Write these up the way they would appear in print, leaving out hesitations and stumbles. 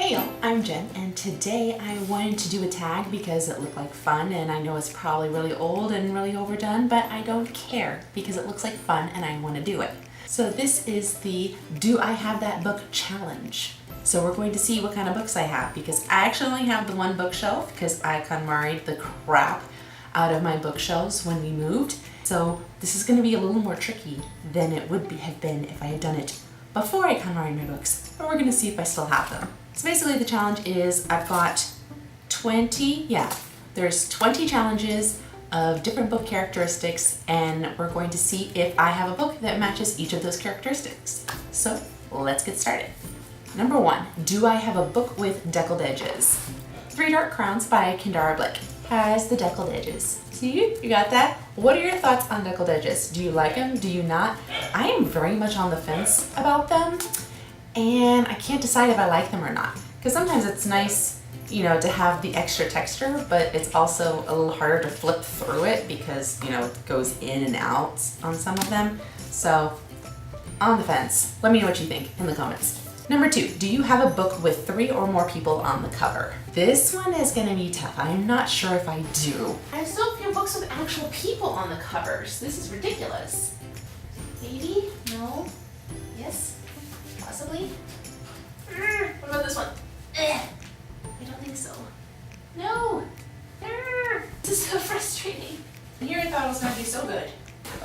Hey y'all, I'm Jen, and today I wanted to do a tag because it looked like fun, and I know it's probably really old and really overdone, but I don't care because it looks like fun and I want to do it. So this is the Do I Have That Book challenge. So we're going to see what kind of books I have, because I actually only have the one bookshelf because I KonMari'd the crap out of my bookshelves when we moved. So this is going to be a little more tricky than it would have been if I had done it before I KonMari'd my books, but we're going to see if I still have them. So basically the challenge is I've got 20 challenges of different book characteristics, and we're going to see if I have a book that matches each of those characteristics. So let's get started. Number 1, do I have a book with deckled edges? Three Dark Crowns by Kendara Blick has the deckled edges. See, you got that? What are your thoughts on deckled edges? Do you like them? Do you not? I am very much on the fence about them, and I can't decide if I like them or not. Because sometimes it's nice, you know, to have the extra texture, but it's also a little harder to flip through it because, you know, it goes in and out on some of them. So, on the fence. Let me know what you think in the comments. Number 2, do you have a book with 3 or more people on the cover? This one is gonna be tough. I'm not sure if I do. I have so few books with actual people on the covers. This is ridiculous. Maybe? No? Yes? Possibly? What about this one? I don't think so. No! This is so frustrating. Here I thought it was gonna be so good.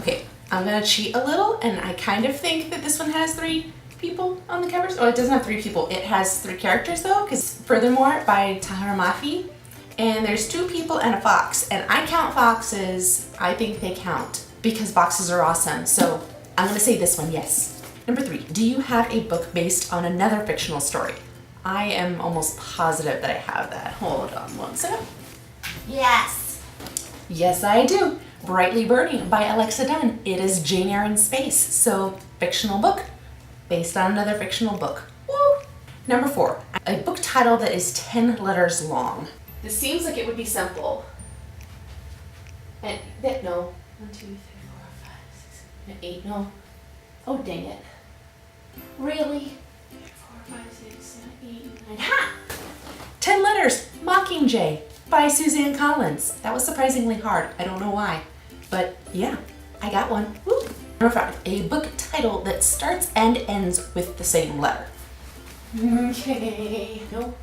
Okay, I'm gonna cheat a little, and I kind of think that this one has 3 people on the covers. Oh, it doesn't have 3 people. It has 3 characters though, because Furthermore by Tahara Mafi. And there's 2 people and a fox. And I count foxes. I think they count because foxes are awesome. So I'm gonna say this one, yes. Number 3, do you have a book based on another fictional story? I am almost positive that I have that. Hold on one second. Yes! Yes, I do. Brightly Burning by Alexa Dunn. It is Jane Eyre in space. So, fictional book based on another fictional book. Woo! Number 4, a book title that is 10 letters long. This seems like it would be simple. And no. 1, 2, 3, 4, 5, 6, 8, no. Oh, dang it. Really? 4, 5, 6, 7, 8, 9. Ha! 10 letters. Mockingjay by Suzanne Collins. That was surprisingly hard. I don't know why. But yeah, I got one. Woo! Number 5, a book title that starts and ends with the same letter. Okay. No.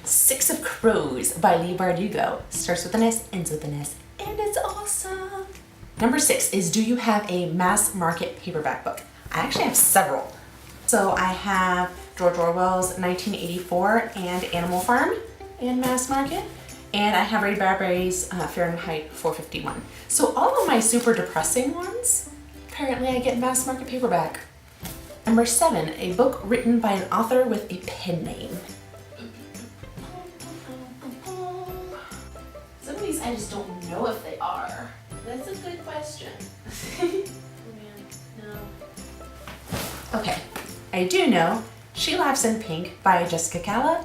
6 of Crows by Leigh Bardugo. Starts with an S, ends with an S, and it's awesome. Number 6 is, do you have a Mass Market Paperback book? I actually have several. So I have George Orwell's 1984 and Animal Farm in Mass Market. And I have Ray Bradbury's Fahrenheit 451. So all of my super depressing ones, apparently I get Mass Market Paperback. Number 7, a book written by an author with a pen name. Some of these I just don't know if they are. That's a good question. No. Okay, I do know She Laughs in Pink by Jessica Calla.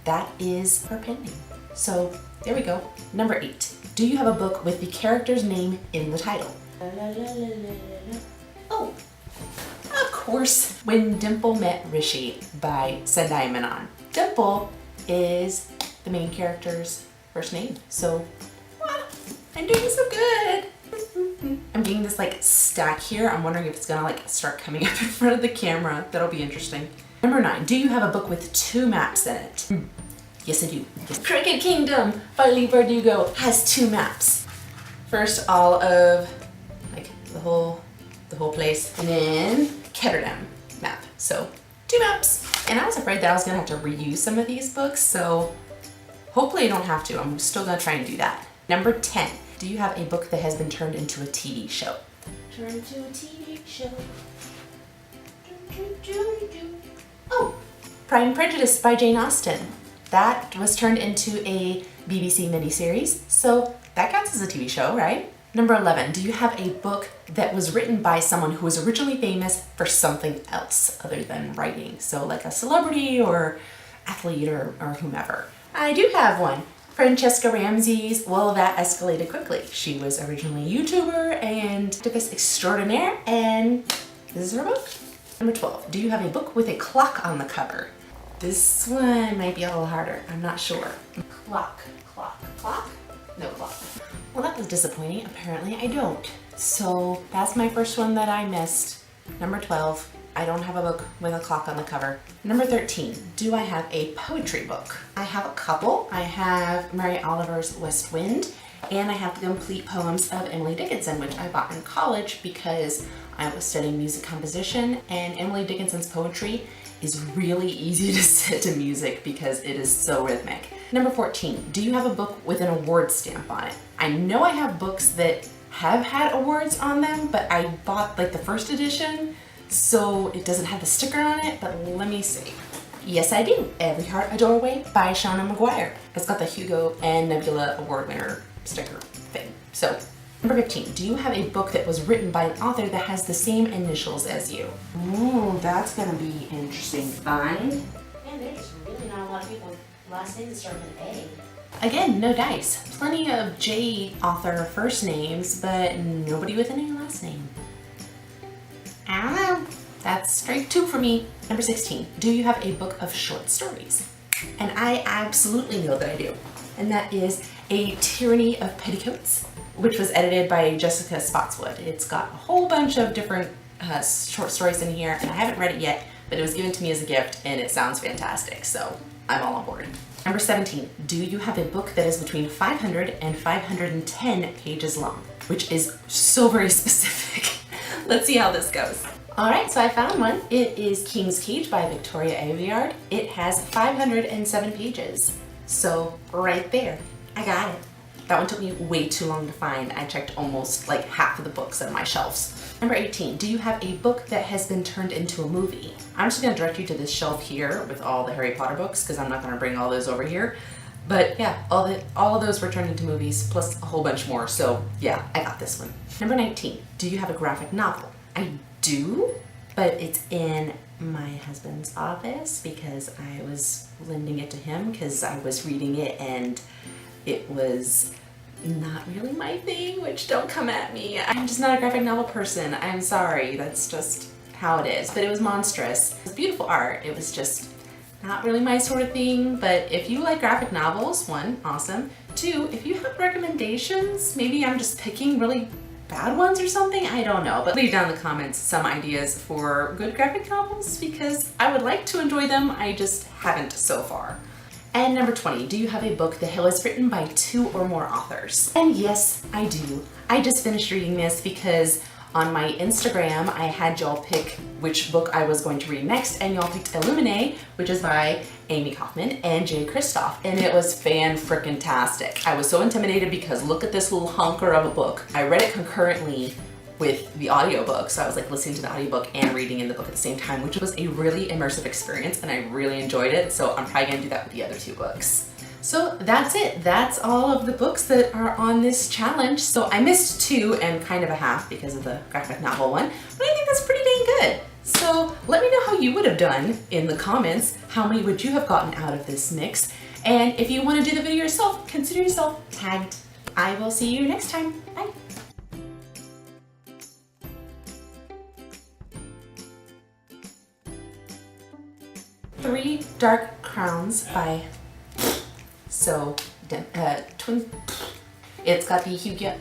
That is her pen name. So there we go. Number 8, do you have a book with the character's name in the title? Oh, of course, When Dimple Met Rishi by Sendai Menon. Dimple is the main character's first name. So, I'm doing so good. I'm getting this like stack here. I'm wondering if it's gonna like start coming up in front of the camera. That'll be interesting. Number 9, do you have a book with 2 maps in it? Yes, I do. Cricket Kingdom by Leigh Bardugo has 2 maps. First, all of like the whole place, and then Ketterdam map. So 2 maps. And I was afraid that I was gonna have to reuse some of these books, so hopefully I don't have to. I'm still gonna try and do that. Number 10, do you have a book that has been turned into a TV show? Turned to a TV show. Oh, Pride and Prejudice by Jane Austen. That was turned into a BBC miniseries, so that counts as a TV show, right? Number 11, do you have a book that was written by someone who was originally famous for something else other than writing? So like a celebrity or athlete or whomever. I do have one. Francesca Ramsey's Well, That Escalated Quickly. She was originally a YouTuber and activist extraordinaire, and this is her book. Number 12, do you have a book with a clock on the cover? This one might be a little harder, I'm not sure. Clock. No clock. Well, that was disappointing. Apparently I don't. So that's my first one that I missed. Number 12, I don't have a book with a clock on the cover. Number 13, do I have a poetry book? I have a couple. I have Mary Oliver's West Wind, and I have the complete poems of Emily Dickinson, which I bought in college because I was studying music composition, and Emily Dickinson's poetry is really easy to set to music because it is so rhythmic. Number 14, do you have a book with an award stamp on it? I know I have books that have had awards on them, but I bought like the first edition, so it doesn't have the sticker on it, but let me see. Yes, I do. Every Heart a Doorway by Shauna Maguire. It's got the Hugo and Nebula award winner sticker thing. So, number 15, do you have a book that was written by an author that has the same initials as you? Ooh, that's gonna be interesting to find. Man, there's really not a lot of people with last names that start with an A. Again, no dice. Plenty of J author first names, but nobody with an A last name. I don't know. That's strike 2 for me. Number 16, do you have a book of short stories? And I absolutely know that I do. And that is A Tyranny of Petticoats, which was edited by Jessica Spotswood. It's got a whole bunch of different short stories in here, and I haven't read it yet, but it was given to me as a gift, and it sounds fantastic, so I'm all on board. Number 17, do you have a book that is between 500 and 510 pages long? Which is so very specific. Let's see how this goes. All right, so I found one. It is King's Cage by Victoria Aveyard. It has 507 pages. So right there, I got it. That one took me way too long to find. I checked almost like half of the books on my shelves. Number 18, do you have a book that has been turned into a movie? I'm just gonna direct you to this shelf here with all the Harry Potter books because I'm not gonna bring all those over here. But yeah, all of those were turned into movies plus a whole bunch more. So yeah, I got this one. Number 19, do you have a graphic novel? I do, but it's in my husband's office because I was lending it to him because I was reading it and it was not really my thing, which don't come at me. I'm just not a graphic novel person. I'm sorry, that's just how it is. But it was monstrous. It was beautiful art. It was just not really my sort of thing, but if you like graphic novels, 1, awesome. 2, if you have recommendations, maybe I'm just picking really bad ones or something, I don't know. But leave down in the comments some ideas for good graphic novels because I would like to enjoy them, I just haven't so far. And number 20, do you have a book that was written by 2 or more authors? And yes, I do. I just finished reading this because on my Instagram, I had y'all pick which book I was going to read next, and y'all picked Illuminae, which is by Amy Kaufman and Jay Kristoff, and it was fan-frickin-tastic. I was so intimidated because look at this little hunker of a book. I read it concurrently with the audiobook, so I was like listening to the audiobook and reading in the book at the same time, which was a really immersive experience, and I really enjoyed it, so I'm probably gonna do that with the other 2 books. So that's it. That's all of the books that are on this challenge. So I missed 2 and kind of a half because of the graphic novel one, but I think that's pretty dang good. So let me know how you would have done in the comments. How many would you have gotten out of this mix? And if you want to do the video yourself, consider yourself tagged. I will see you next time. Bye. Three Dark Crowns by it's got the Hugo